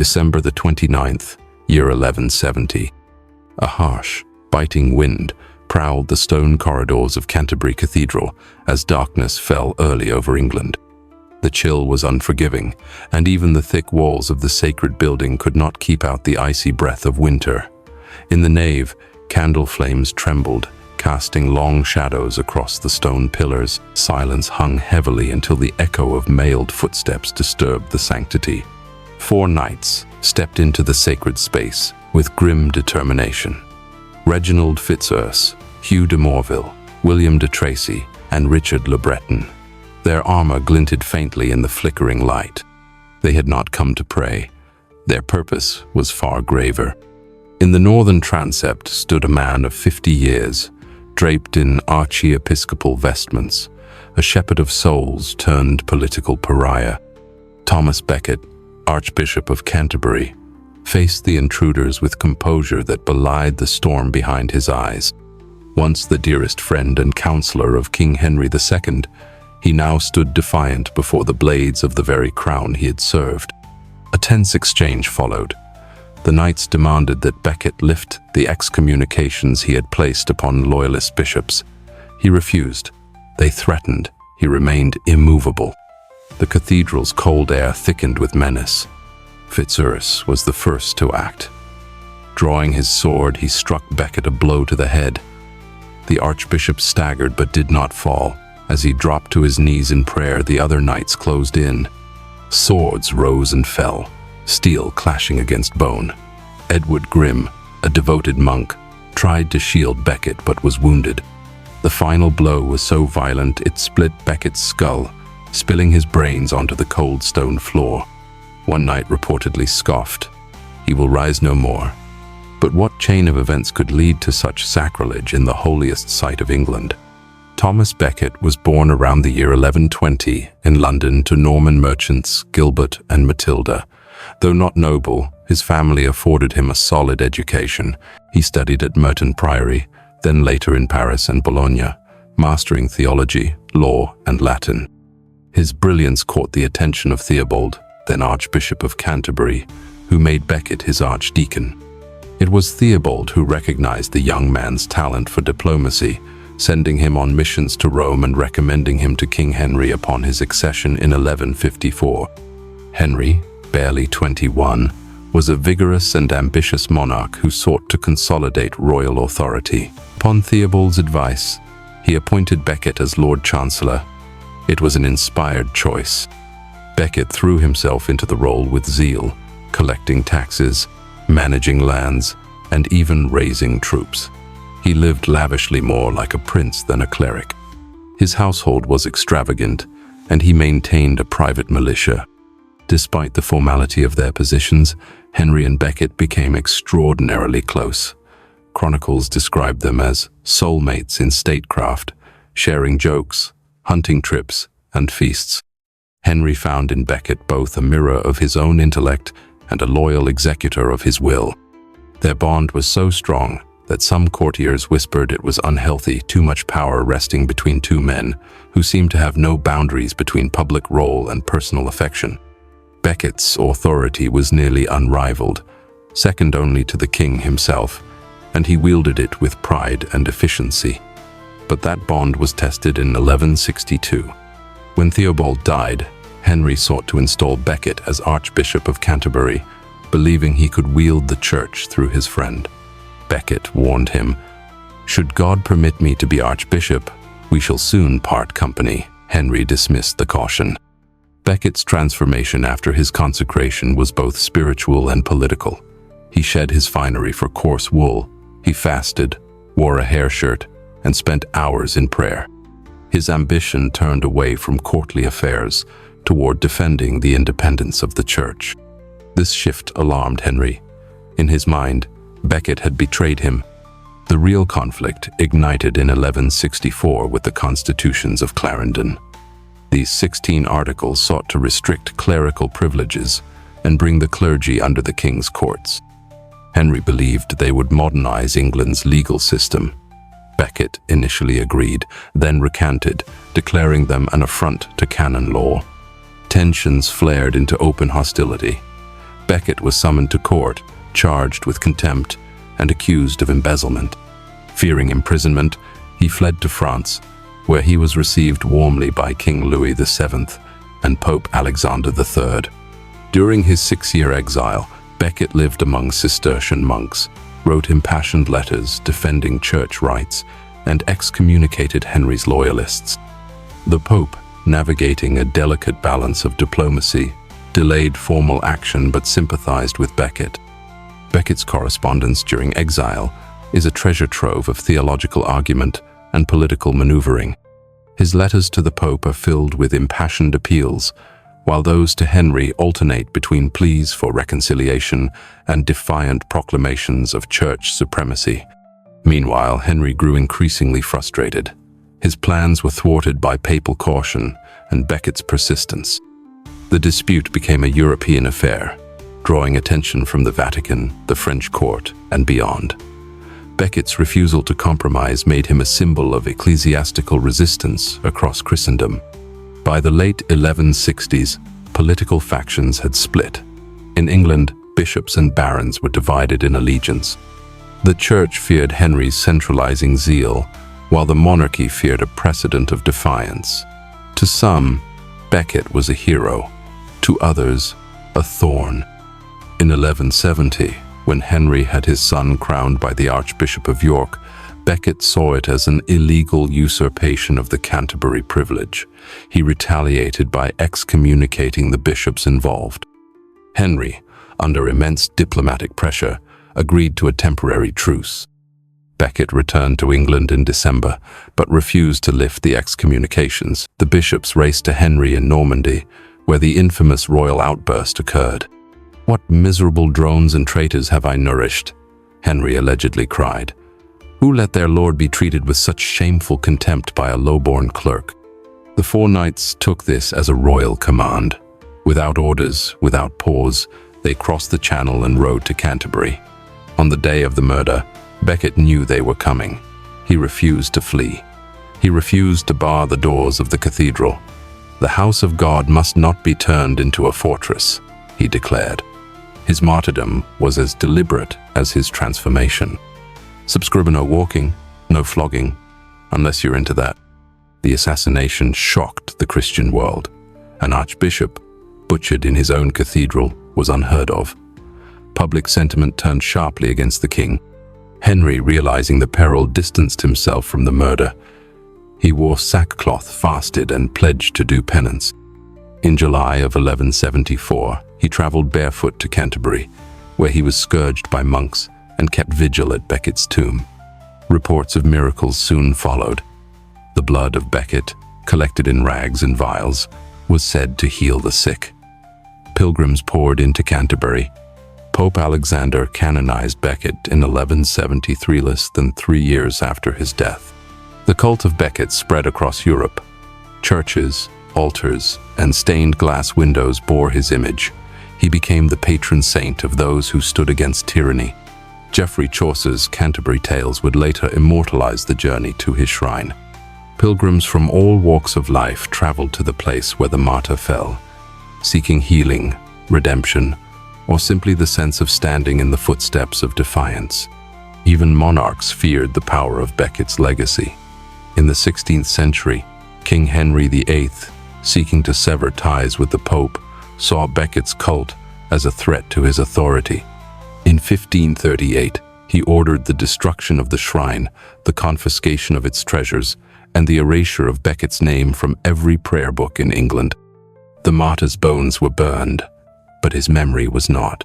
December the 29th, year 1170. A harsh, biting wind prowled the stone corridors of Canterbury Cathedral as darkness fell early over England. The chill was unforgiving, and even the thick walls of the sacred building could not keep out the icy breath of winter. In the nave, candle flames trembled, casting long shadows across the stone pillars. Silence hung heavily until the echo of mailed footsteps disturbed the sanctity. 4 knights stepped into the sacred space with grim determination. Reginald Fitzurse, Hugh de Morville, William de Tracy, and Richard le Breton. Their armor glinted faintly in the flickering light. They had not come to pray. Their purpose was far graver. In the northern transept stood a man of 50 years, draped in archiepiscopal vestments, a shepherd of souls turned political pariah. Thomas Becket, Archbishop of Canterbury, faced the intruders with composure that belied the storm behind his eyes. Once the dearest friend and counselor of King Henry II, he now stood defiant before the blades of the very crown he had served. A tense exchange followed. The knights demanded that Becket lift the excommunications he had placed upon loyalist bishops. He refused. They threatened. He remained immovable. The cathedral's cold air thickened with menace. Fitzurse was the first to act. Drawing his sword, he struck Becket a blow to the head. The archbishop staggered but did not fall. As he dropped to his knees in prayer, the other knights closed in. Swords rose and fell, steel clashing against bone. Edward Grimm, a devoted monk, tried to shield Becket but was wounded. The final blow was so violent it split Becket's skull, spilling his brains onto the cold stone floor. One knight reportedly scoffed, "He will rise no more." But what chain of events could lead to such sacrilege in the holiest site of England? Thomas Becket was born around the year 1120 in London to Norman merchants Gilbert and Matilda. Though not noble, his family afforded him a solid education. He studied at Merton Priory, then later in Paris and Bologna, mastering theology, law, and Latin. His brilliance caught the attention of Theobald, then Archbishop of Canterbury, who made Becket his archdeacon. It was Theobald who recognized the young man's talent for diplomacy, sending him on missions to Rome and recommending him to King Henry upon his accession in 1154. Henry, barely 21, was a vigorous and ambitious monarch who sought to consolidate royal authority. Upon Theobald's advice, he appointed Becket as Lord Chancellor. It was an inspired choice. Becket threw himself into the role with zeal, collecting taxes, managing lands, and even raising troops. He lived lavishly, more like a prince than a cleric. His household was extravagant, and he maintained a private militia. Despite the formality of their positions, Henry and Becket became extraordinarily close. Chronicles describe them as soulmates in statecraft, sharing jokes, hunting trips, and feasts. Henry found in Becket both a mirror of his own intellect and a loyal executor of his will. Their bond was so strong that some courtiers whispered it was unhealthy, too much power resting between two men who seemed to have no boundaries between public role and personal affection. Becket's authority was nearly unrivaled, second only to the king himself, and he wielded it with pride and efficiency. But that bond was tested in 1162. When Theobald died, Henry sought to install Becket as Archbishop of Canterbury, believing he could wield the church through his friend. Becket warned him, "Should God permit me to be Archbishop, we shall soon part company." Henry dismissed the caution. Becket's transformation after his consecration was both spiritual and political. He shed his finery for coarse wool, he fasted, wore a hair shirt, and spent hours in prayer. His ambition turned away from courtly affairs toward defending the independence of the church. This shift alarmed Henry. In his mind, Becket had betrayed him. The real conflict ignited in 1164 with the constitutions of Clarendon. These 16 articles sought to restrict clerical privileges and bring the clergy under the king's courts. Henry believed they would modernize England's legal system. Becket initially agreed, then recanted, declaring them an affront to canon law. Tensions flared into open hostility. Becket was summoned to court, charged with contempt and accused of embezzlement. Fearing imprisonment, he fled to France, where he was received warmly by King Louis VII and Pope Alexander III. During his 6-year exile, Becket lived among Cistercian monks, wrote impassioned letters defending church rights, and excommunicated Henry's loyalists. The Pope, navigating a delicate balance of diplomacy, delayed formal action but sympathized with Becket. Becket's correspondence during exile is a treasure trove of theological argument and political maneuvering. His letters to the Pope are filled with impassioned appeals, while those to Henry alternate between pleas for reconciliation and defiant proclamations of church supremacy. Meanwhile, Henry grew increasingly frustrated. His plans were thwarted by papal caution and Becket's persistence. The dispute became a European affair, drawing attention from the Vatican, the French court, and beyond. Becket's refusal to compromise made him a symbol of ecclesiastical resistance across Christendom. By the late 1160s, political factions had split. In England, bishops and barons were divided in allegiance. The church feared Henry's centralizing zeal, while the monarchy feared a precedent of defiance. To some, Becket was a hero. To others, a thorn. In 1170, when Henry had his son crowned by the Archbishop of York, Becket saw it as an illegal usurpation of the Canterbury privilege. He retaliated by excommunicating the bishops involved. Henry, under immense diplomatic pressure, agreed to a temporary truce. Becket returned to England in December, but refused to lift the excommunications. The bishops raced to Henry in Normandy, where the infamous royal outburst occurred. "What miserable drones and traitors have I nourished?" Henry allegedly cried. "Who let their lord be treated with such shameful contempt by a low-born clerk?" The four knights took this as a royal command. Without orders, without pause, they crossed the Channel and rode to Canterbury. On the day of the murder, Becket knew they were coming. He refused to flee. He refused to bar the doors of the cathedral. "The house of God must not be turned into a fortress," he declared. His martyrdom was as deliberate as his transformation. Subscriber no walking, no flogging, unless you're into that. The assassination shocked the Christian world. An archbishop, butchered in his own cathedral, was unheard of. Public sentiment turned sharply against the king. Henry, realizing the peril, distanced himself from the murder. He wore sackcloth, fasted, and pledged to do penance. In July of 1174, he traveled barefoot to Canterbury, where he was scourged by monks and kept vigil at Becket's tomb. Reports of miracles soon followed. The blood of Becket, collected in rags and vials, was said to heal the sick. Pilgrims poured into Canterbury. Pope Alexander canonized Becket in 1173, less than 3 years after his death. The cult of Becket spread across Europe. Churches, altars, and stained glass windows bore his image. He became the patron saint of those who stood against tyranny. Geoffrey Chaucer's Canterbury Tales would later immortalize the journey to his shrine. Pilgrims from all walks of life traveled to the place where the martyr fell, seeking healing, redemption, or simply the sense of standing in the footsteps of defiance. Even monarchs feared the power of Becket's legacy. In the 16th century, King Henry VIII, seeking to sever ties with the Pope, saw Becket's cult as a threat to his authority. In 1538, he ordered the destruction of the shrine, the confiscation of its treasures, and the erasure of Becket's name from every prayer book in England. The martyr's bones were burned, but his memory was not.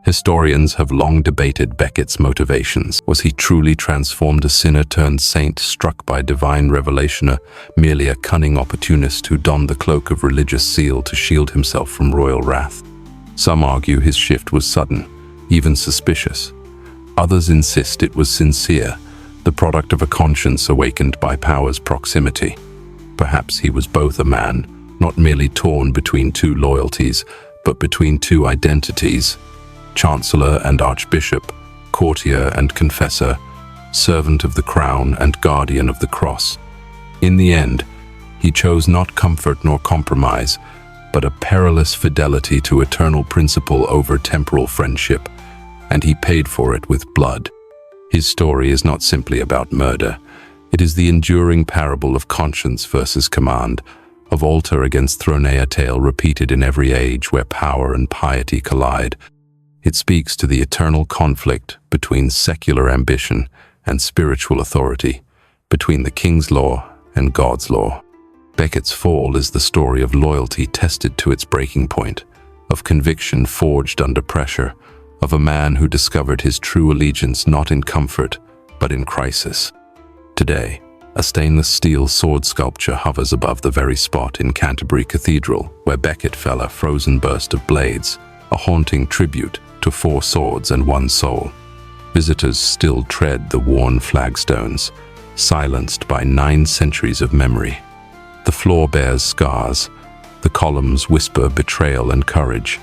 Historians have long debated Becket's motivations. Was he truly transformed, a sinner turned saint, struck by divine revelation, or merely a cunning opportunist who donned the cloak of religious zeal to shield himself from royal wrath? Some argue his shift was sudden, even suspicious. Others insist it was sincere, the product of a conscience awakened by power's proximity. Perhaps he was both a man, not merely torn between two loyalties, but between two identities: chancellor and archbishop, courtier and confessor, servant of the crown and guardian of the cross. In the end, he chose not comfort nor compromise, but a perilous fidelity to eternal principle over temporal friendship, and he paid for it with blood. His story is not simply about murder. It is the enduring parable of conscience versus command, of altar against throne, a tale repeated in every age where power and piety collide. It speaks to the eternal conflict between secular ambition and spiritual authority, between the king's law and God's law. Becket's fall is the story of loyalty tested to its breaking point, of conviction forged under pressure, of a man who discovered his true allegiance not in comfort, but in crisis. Today, a stainless steel sword sculpture hovers above the very spot in Canterbury Cathedral where Becket fell, a frozen burst of blades, a haunting tribute to 4 swords and 1 soul. Visitors still tread the worn flagstones, silenced by 9 centuries of memory. The floor bears scars, the columns whisper betrayal and courage.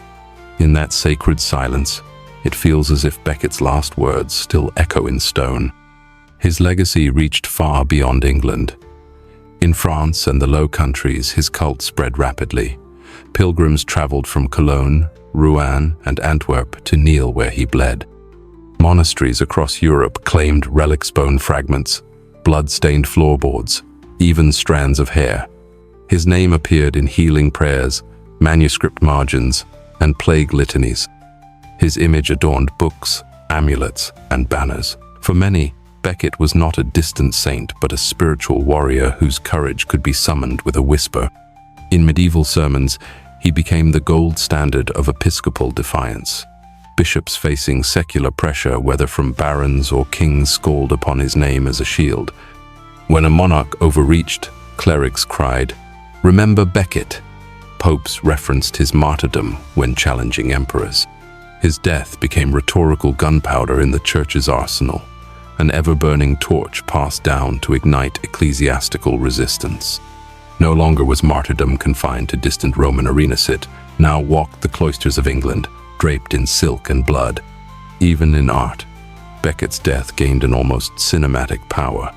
In that sacred silence, it feels as if Becket's last words still echo in stone. His legacy reached far beyond England. In France and the Low Countries, his cult spread rapidly. Pilgrims traveled from Cologne, Rouen, and Antwerp to kneel where he bled. Monasteries across Europe claimed relics, bone fragments, blood-stained floorboards, even strands of hair. His name appeared in healing prayers, manuscript margins, and plague litanies. His image adorned books, amulets, and banners. For many, Becket was not a distant saint but a spiritual warrior whose courage could be summoned with a whisper. In medieval sermons, he became the gold standard of episcopal defiance. Bishops facing secular pressure, whether from barons or kings, scowled upon his name as a shield. When a monarch overreached, clerics cried, "Remember Becket." Popes referenced his martyrdom when challenging emperors. His death became rhetorical gunpowder in the church's arsenal, an ever-burning torch passed down to ignite ecclesiastical resistance. No longer was martyrdom confined to distant Roman arenas. It now walked the cloisters of England, draped in silk and blood. Even in art, Becket's death gained an almost cinematic power.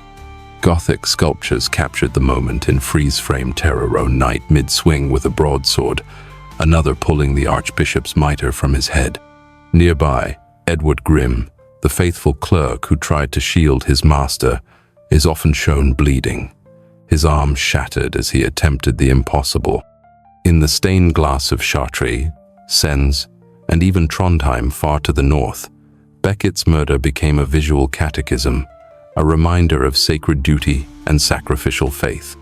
Gothic sculptures captured the moment in freeze-frame terror, a knight mid-swing with a broadsword, another pulling the archbishop's mitre from his head. Nearby, Edward Grimm, the faithful clerk who tried to shield his master, is often shown bleeding, his arm shattered as he attempted the impossible. In the stained glass of Chartres, Sens, and even Trondheim far to the north, Becket's murder became a visual catechism, a reminder of sacred duty and sacrificial faith.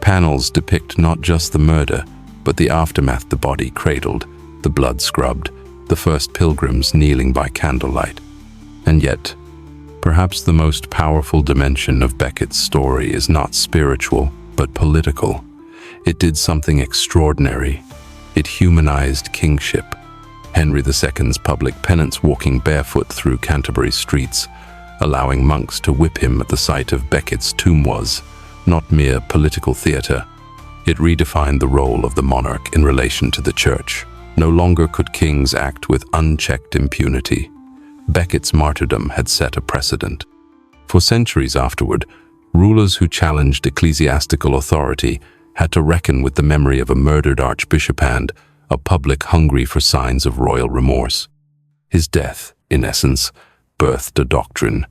Panels depict not just the murder, but the aftermath: the body cradled, the blood scrubbed, the first pilgrims kneeling by candlelight. And yet, perhaps the most powerful dimension of Becket's story is not spiritual, but political. It did something extraordinary. It humanized kingship. Henry II's public penance walking barefoot through Canterbury's streets, allowing monks to whip him at the site of Becket's tomb, was not mere political theater. It redefined the role of the monarch in relation to the church. No longer could kings act with unchecked impunity. Becket's martyrdom had set a precedent. For centuries afterward, rulers who challenged ecclesiastical authority had to reckon with the memory of a murdered archbishop and a public hungry for signs of royal remorse. His death, in essence, birthed a doctrine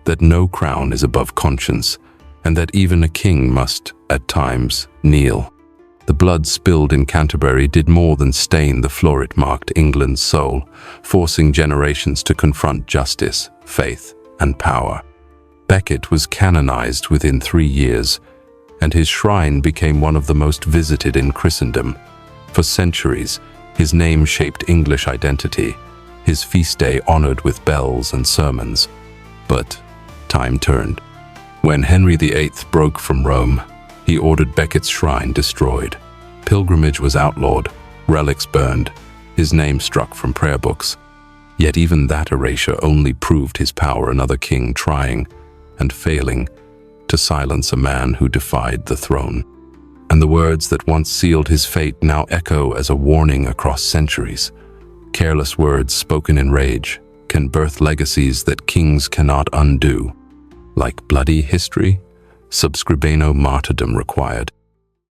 that no crown is above conscience, and that even a king must, at times, kneel. The blood spilled in Canterbury did more than stain the floor. It marked England's soul, forcing generations to confront justice, faith, and power. Becket was canonized within 3 years, and his shrine became one of the most visited in Christendom. For centuries, his name shaped English identity, his feast day honored with bells and sermons. But time turned. When Henry VIII broke from Rome, he ordered Becket's shrine destroyed. Pilgrimage was outlawed, relics burned, his name struck from prayer books. Yet even that erasure only proved his power, another king trying and failing to silence a man who defied the throne. And the words that once sealed his fate now echo as a warning across centuries. Careless words spoken in rage can birth legacies that kings cannot undo. Like bloody history, subscribeno martyrdom required.